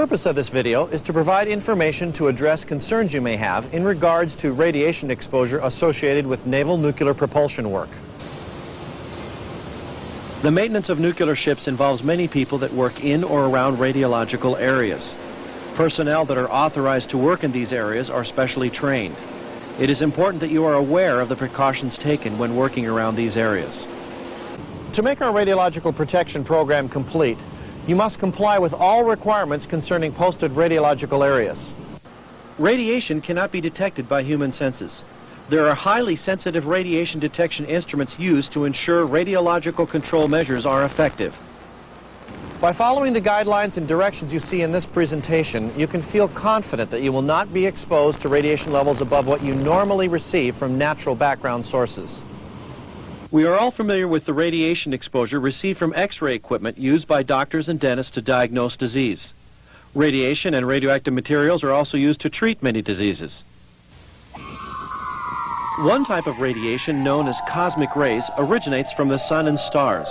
purpose of this video is to provide information to address concerns you may have in regards to radiation exposure associated with naval nuclear propulsion work. The maintenance of nuclear ships involves many people that work in or around radiological areas. Personnel that are authorized to work in these areas are specially trained. It is important that you are aware of the precautions taken when working around these areas. To make our radiological protection program complete, you must comply with all requirements concerning posted radiological areas. Radiation cannot be detected by human senses. There are highly sensitive radiation detection instruments used to ensure radiological control measures are effective. By following the guidelines and directions you see in this presentation, you can feel confident that you will not be exposed to radiation levels above what you normally receive from natural background sources. We are all familiar with the radiation exposure received from X-ray equipment used by doctors and dentists to diagnose disease. Radiation and radioactive materials are also used to treat many diseases. One type of radiation, known as cosmic rays, originates from the sun and stars.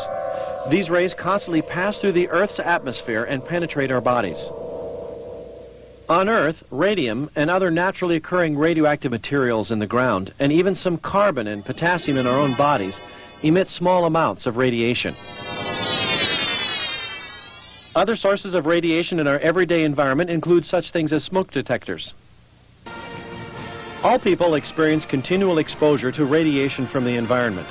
These rays constantly pass through the Earth's atmosphere and penetrate our bodies. On Earth, radium and other naturally occurring radioactive materials in the ground, and even some carbon and potassium in our own bodies, emit small amounts of radiation. Other sources of radiation in our everyday environment include such things as smoke detectors. All people experience continual exposure to radiation from the environment.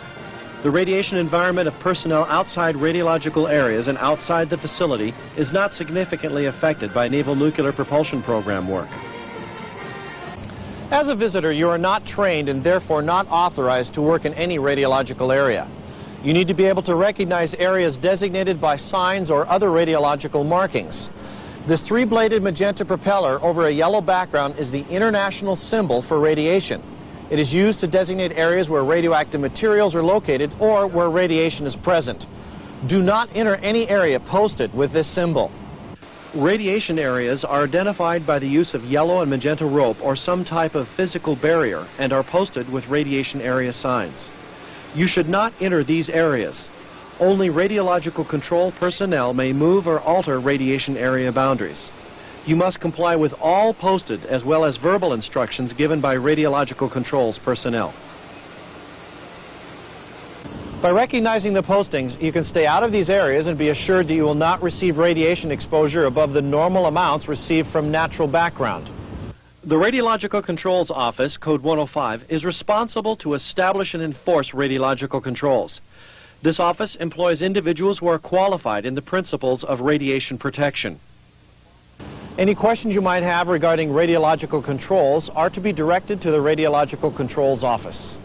The radiation environment of personnel outside radiological areas and outside the facility is not significantly affected by naval nuclear propulsion program work. As a visitor, you are not trained and therefore not authorized to work in any radiological area. You need to be able to recognize areas designated by signs or other radiological markings. This three-bladed magenta propeller over a yellow background is the international symbol for radiation. It is used to designate areas where radioactive materials are located or where radiation is present. Do not enter any area posted with this symbol. Radiation areas are identified by the use of yellow and magenta rope or some type of physical barrier and are posted with radiation area signs. You should not enter these areas. Only radiological control personnel may move or alter radiation area boundaries. You must comply with all posted as well as verbal instructions given by radiological controls personnel. By recognizing the postings, you can stay out of these areas and be assured that you will not receive radiation exposure above the normal amounts received from natural background. The Radiological Controls Office, Code 105, is responsible to establish and enforce radiological controls. This office employs individuals who are qualified in the principles of radiation protection. Any questions you might have regarding radiological controls are to be directed to the Radiological Controls Office.